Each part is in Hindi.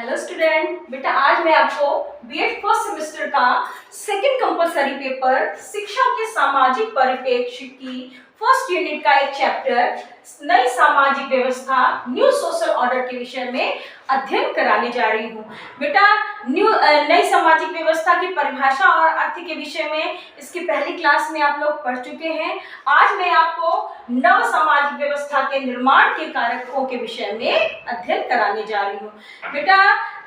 हेलो स्टूडेंट, बेटा आज मैं आपको बीएड फर्स्ट सेमेस्टर का सेकंड कंपलसरी पेपर शिक्षा के सामाजिक परिप्रेक्ष्य की फर्स्ट यूनिट का एक चैप्टर नई सामाजिक व्यवस्था न्यू सोशल ऑर्डर के विषय में अध्ययन कराने जा रही हूँ। बेटा नई सामाजिक व्यवस्था की परिभाषा और अर्थ के विषय में इसकी पहली क्लास में आप लोग पढ़ चुके हैं। आज मैं आपको नव सामाजिक व्यवस्था के निर्माण के कारकों के विषय में अध्ययन कराने जा रही हूँ। बेटा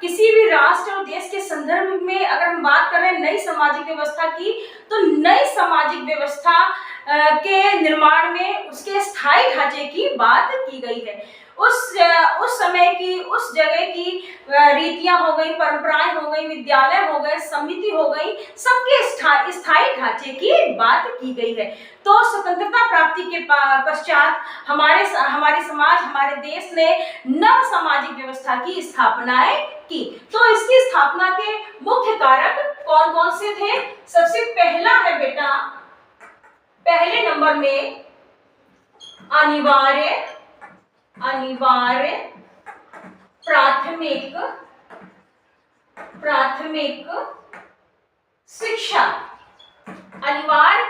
किसी भी राष्ट्र और देश के संदर्भ में अगर हम बात कर रहे हैं नई सामाजिक व्यवस्था की, तो नई सामाजिक व्यवस्था के निर्माण में उसके स्थायी ढांचे की बात की गई है। उस समय की, उस जगह की रीतियां हो गई, परंपराएं हो गई, विद्यालय हो गए, समिति हो गई, सबके स्थायी ढांचे की बात की गई है। तो स्वतंत्रता प्राप्ति के पश्चात हमारे समाज, हमारे देश ने नव सामाजिक व्यवस्था की स्थापनाएं की। तो इसकी स्थापना के मुख्य कारक कौन कौन से थे? सबसे पहला है बेटा, पहले नंबर में अनिवार्य प्राथमिक शिक्षा। अनिवार्य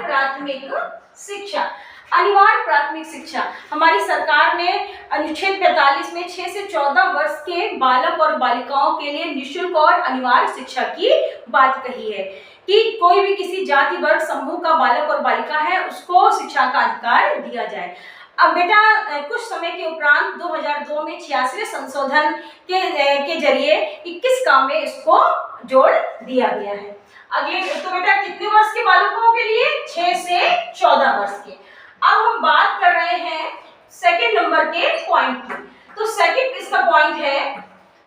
प्राथमिक शिक्षा हमारी सरकार ने अनुच्छेद 45 में 6 से 14 वर्ष के बालक और बालिकाओं के लिए निःशुल्क और अनिवार्य शिक्षा की बात कही है कि कोई भी किसी जाति वर्ग समूह का बालक और बालिका है उसको शिक्षा का अधिकार दिया जाए। अब बेटा कुछ समय के उपरांत 2002 में 86वें संशोधन के जरिए 21 काम में इसको जोड़ दिया गया है। अगले तो बेटा कितने वर्ष के बालकों के लिए? 6 से 14 वर्ष के। अब हम बात कर रहे हैं सेकंड नंबर के पॉइंट की। तो सेकंड इसका पॉइंट है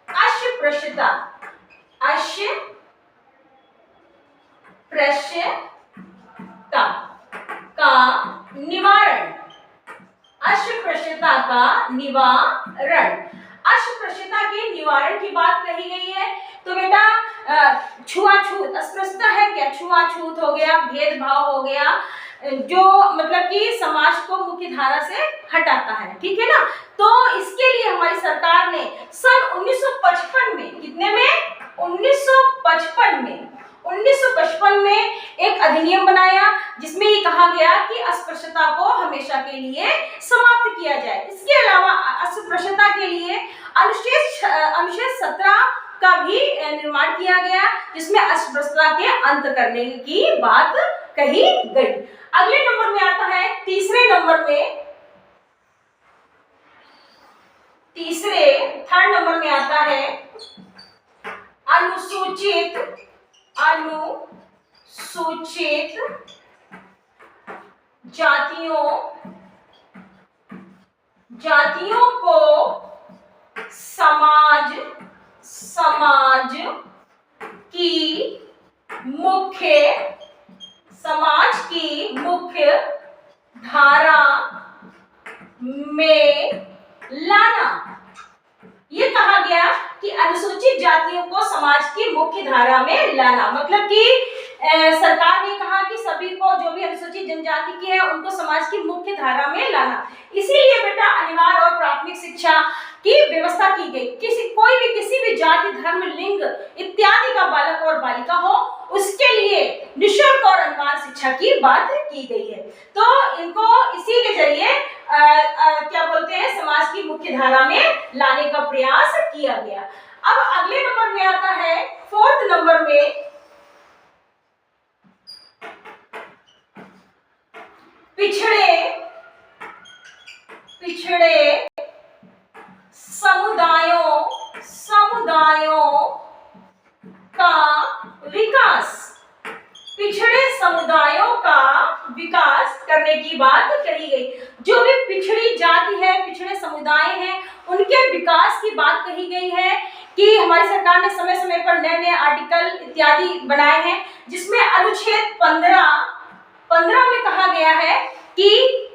अस्पृश्यता का निवारण। अस्पृश्यता का निवारण, अस्पृश्यता के निवारण की बात कही गई है। तो बेटा छुआछूत, अस्पृश्यता है क्या? छुआछूत हो गया, भेदभाव हो गया, जो मतलब कि समाज को मुख्य धारा से हटाता है, ठीक है ना। तो इसके लिए हमारी सरकार ने सन 1955 में, कितने में? 1955 में एक अधिनियम बनाया जिसमें ये कहा गया कि अस्पृश्यता को हमेशा के लिए समाप्त किया जाए। इसके अलावा अस्पृश्यता के लिए अनुच्छेद 17 का भी निर्माण किया गया जिसमें अस्पृश्यता के अंत करने की बात कही गई। अगले नंबर में आता है थर्ड नंबर में आता है अनुसूचित जातियों को समाज की मुख्य धारा में लाना। ये कहा गया कि अनुसूचित जातियों को समाज की मुख्य धारा में लाना, मतलब कि सरकार ने कहा कि सभी को, जो भी अनुसूचित जनजाति की है, उनको समाज की मुख्य धारा में लाना। इसीलिए बेटा अनिवार्य और प्राथमिक शिक्षा की व्यवस्था की गई। किसी भी जाति, धर्म, लिंग इत्यादि का बालक और बालिका हो, उसके लिए निःशुल्क और अनिवार्य शिक्षा की बात की गई है। तो इनको इसी के जरिए क्या बोलते हैं, समाज की मुख्य धारा में लाने का प्रयास किया गया। अब अगले नंबर में आता है, फोर्थ नंबर में पिछड़े समुदायों का विकास। पिछड़े समुदायों का विकास करने की बात कही गई। जो भी पिछड़ी जाति है, पिछड़े समुदाय हैं, उनके विकास की बात कही गई है कि हमारी सरकार ने समय समय पर नए नए आर्टिकल इत्यादि बनाए हैं जिसमें अनुच्छेद 15 में कहा गया है कि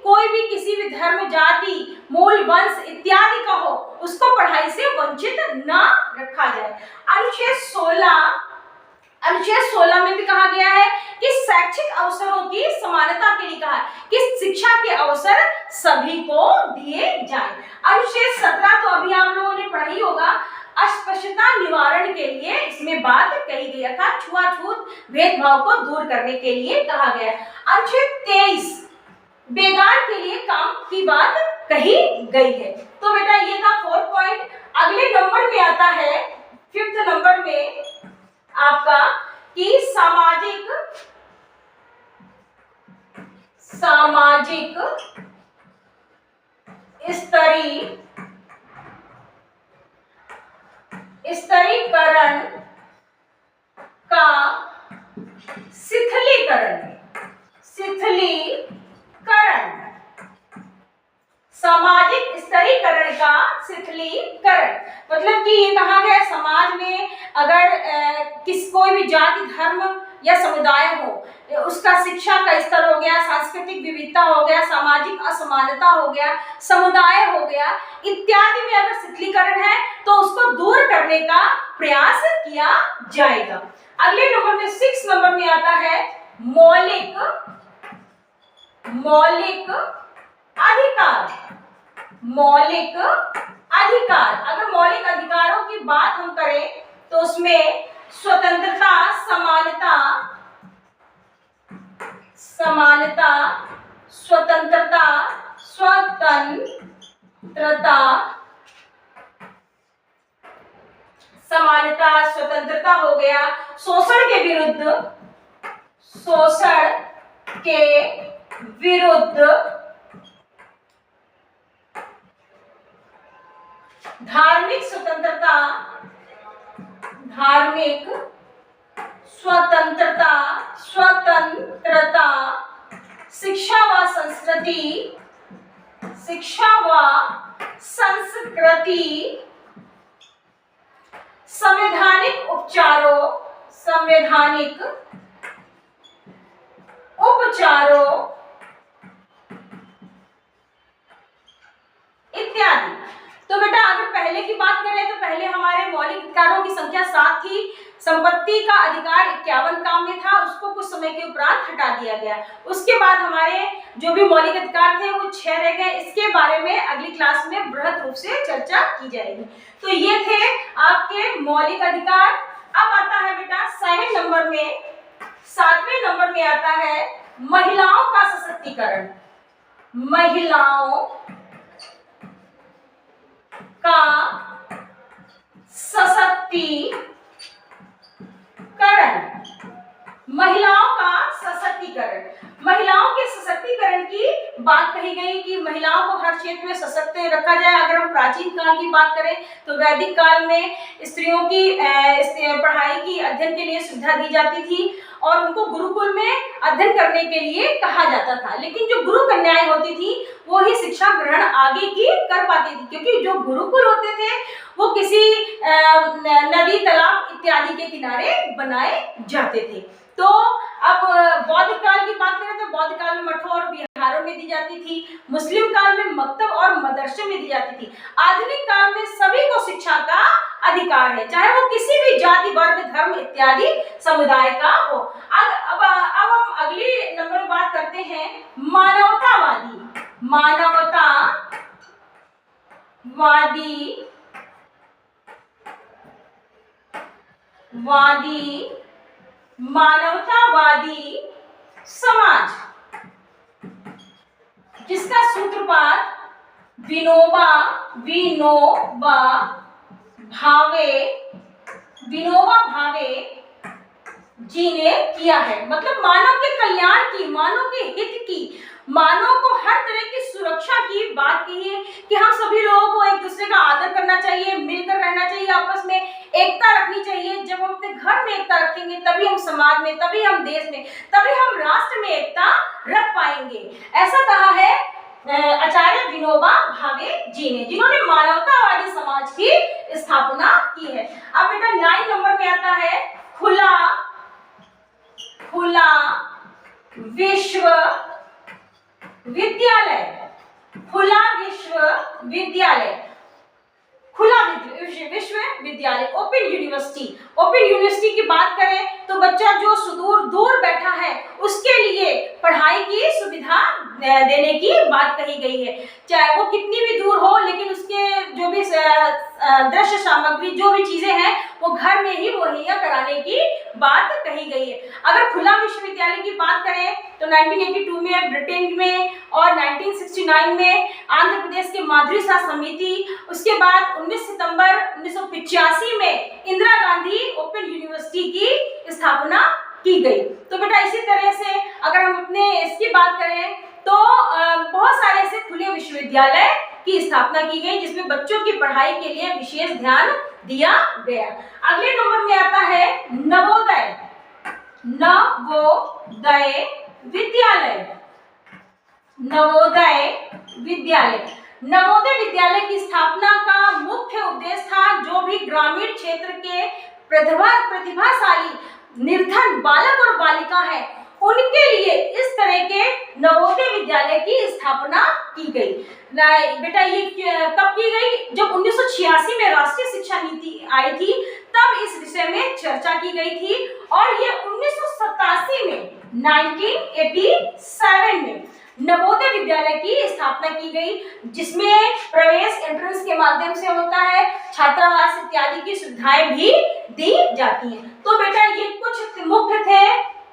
कोई भी किसी भी धर्म, जाति, मूल, वंश इत्यादि का हो, उसको पढ़ाई से वंचित न रखा जाए। अनुच्छेद 16 में भी कहा गया है कि शैक्षिक अवसरों की समानता के लिए कहा है कि शिक्षा के अवसर सभी को दिए जाएं। अनुच्छेद 17 तो अभी आप लोगों ने पढ़ा ही होगा, अस्पृश्यता निवारण बात कही गई, अर्थात छुआछूत भेदभाव को दूर करने के लिए कहा गया। अनुच्छेद 23 बेगार के लिए काम की बात कही गई है। तो बेटा ये था 4 पॉइंट। अगले नंबर में आता है 5th नंबर में आपका कि सामाजिक स्तरीकरण का शिथिलीकरण। सामाजिक स्तरीकरण का शिथिलीकरण मतलब कि ये कहा गया समाज में अगर कोई भी जाति धर्म या समुदाय हो, उसका शिक्षा का स्तर हो गया, सांस्कृतिक विविधता हो गया, सामाजिक असमानता हो गया, समुदाय हो गया इत्यादि में अगर शिथिलीकरण है तो उसको दूर करने का प्रयास किया जाएगा। अगले नंबर में 6 नंबर में आता है मौलिक अधिकार। अगर मौलिक अधिकारों की बात हम करें तो उसमें स्वतंत्रता, समानता, स्वतंत्रता हो गया, शोषण के विरुद्ध धार्मिक स्वतंत्रता, शिक्षा व संस्कृति, संवैधानिक उपचारों इत्यादि। तो बेटा अगर पहले की बात करें तो पहले हमारे मौलिक अधिकारों की संख्या 7 थी। संपत्ति का अधिकार 51 काम में था, उसको कुछ समय के उपरांत हटा दिया गया। उसके बाद हमारे जो भी मौलिक अधिकार थे वो 6 रह गए। इसके बारे में अगली क्लास में बृहद रूप से चर्चा की जाएगी। तो ये थे आपके मौलिक अधिकार। अब आता है बेटा 7वें नंबर में, 7वें नंबर में आता है महिलाओं का सशक्तिकरण। महिलाओं का सशक्तिकरण। महिलाओं के सशक्तिकरण की बात कही गई कि महिलाओं को हर क्षेत्र में सशक्त रखा जाए। अगर हम प्राचीन काल की बात करें तो वैदिक काल में स्त्रियों की पढ़ाई की अध्ययन के लिए सुविधा दी जाती थी और उनको गुरुकुल में अध्ययन करने के लिए कहा जाता था। लेकिन जो गुरु कन्याएं होती थी वो ही शिक्षा ग्रहण आगे की कर पाती थी, क्योंकि जो गुरुकुल होते थे वो किसी नदी, तालाब इत्यादि के किनारे बनाए जाते थे। तो अब बौद्ध काल की बात करें तो बौद्ध काल में मठों और विहारों में दी जाती थी। मुस्लिम काल में मकतब और मदरसे में दी जाती थी। आधुनिक काल में सभी को शिक्षा का अधिकार है, चाहे वो किसी भी जाति, वर्ग, धर्म इत्यादि समुदाय का हो। अब हम अगली नंबर में बात करते हैं मानवतावादी समाज, जिसका सूत्रपात विनोबा भावे जी ने किया है। मतलब मानव के कल्याण की, मानव के हित की, मानव को हर तरह की सुरक्षा की बात की है कि हम सभी लोगों को एक दूसरे का आदर करना चाहिए, मिलकर रहना चाहिए, आपस में एकता रखनी चाहिए। जब हम अपने घर में एकता रखेंगे तभी हम समाज में, तभी हम देश में, तभी हम राष्ट्र में एकता रख पाएंगे। ऐसा कहा है आचार्य विनोबा भावे जी ने, जिन्होंने मानवतावादी समाज की स्थापना की है। अब बेटा 9 नंबर में आता है खुला विश्वविद्यालय, ओपन यूनिवर्सिटी की बात करें तो बच्चा जो सुदूर दूर बैठा है उसके लिए पढ़ाई की सुविधा देने की बात कही गई है। चाहे वो कितनी भी दूर हो, लेकिन उसके जो भी दृश्य सामग्री, जो भी चीजें हैं वो घर में ही मुहैया करा कही गई है। अगर खुला विश्वविद्यालय की बात करें तो 1982 में ब्रिटेन में और 1969 में आंध्र प्रदेश के माधुरी शाह समिति, उसके बाद 19 सितंबर 1985 में इंदिरा गांधी ओपन यूनिवर्सिटी की स्थापना की गई। तो बेटा इसी तरह से अगर हम अपने इसकी बात करें तो बहुत सारे ऐसे खुले विश्वविद्यालय की स्थापना की गई जिसमें बच्चों की पढ़ाई के लिए विशेष ध्यान दिया गया। अगले नंबर में आता है नवोदय। नवोदय विद्यालय। नवोदय विद्यालय। नवोदय विद्यालय की स्थापना का मुख्य उद्देश्य था जो भी ग्रामीण क्षेत्र के प्रतिभाशाली निर्धन बालक और बालिका है उनके लिए इस तरह के नवोदय विद्यालय की स्थापना की गई। बेटा ये कब की गई? जब 1986 में राष्ट्रीय शिक्षा नीति आई थी तब इस विषय में चर्चा की गई थी और ये 1987 में 1987 में नवोदय विद्यालय की स्थापना की गई जिसमें प्रवेश एंट्रेंस के माध्यम से होता है, छात्रावास इत्यादि की सुविधाएं भी दी जाती हैं। तो बेटा ये कुछ मुख्य थे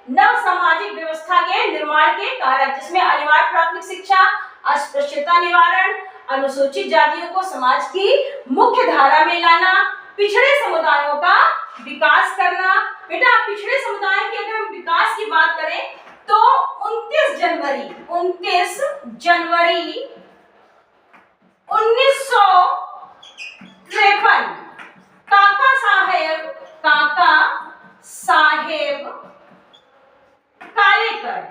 नव सामाजिक व्यवस्था के निर्माण के कारक जिसमें अनिवार्य प्राथमिक शिक्षा, अस्पृश्यता निवारण, अनुसूचित जातियों को समाज की मुख्य धारा में लाना, पिछड़े समुदायों का विकास करना। बेटा पिछड़े समुदाय के अगर हम विकास की बात करें तो 29 जनवरी 1953 काका साहेब कालेकर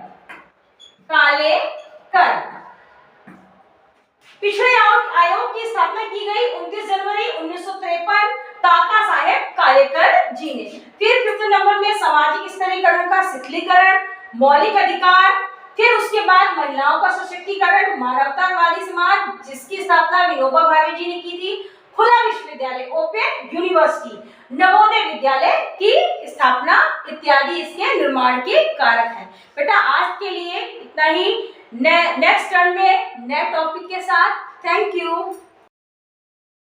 पिछड़े आयोग की स्थापना की गई 29 जनवरी 1953 काका साहेब कालेकर जी ने। फिर 5th नंबर में सामाजिक स्तरीकरण का शिथिलीकरण, मौलिक अधिकार, फिर उसके बाद महिलाओं का सशक्तिकरण, मानवतावादी समाज जिसकी स्थापना विनोबा भावे जी ने की थी, खुला विश्वविद्यालय ओपन यूनिवर्सिटी, नवोदय विद्यालय की स्थापना इत्यादि इसके निर्माण के कारक हैं। बेटा आज के लिए इतना ही, नेक्स्ट टर्न में नए टॉपिक के साथ। Thank you.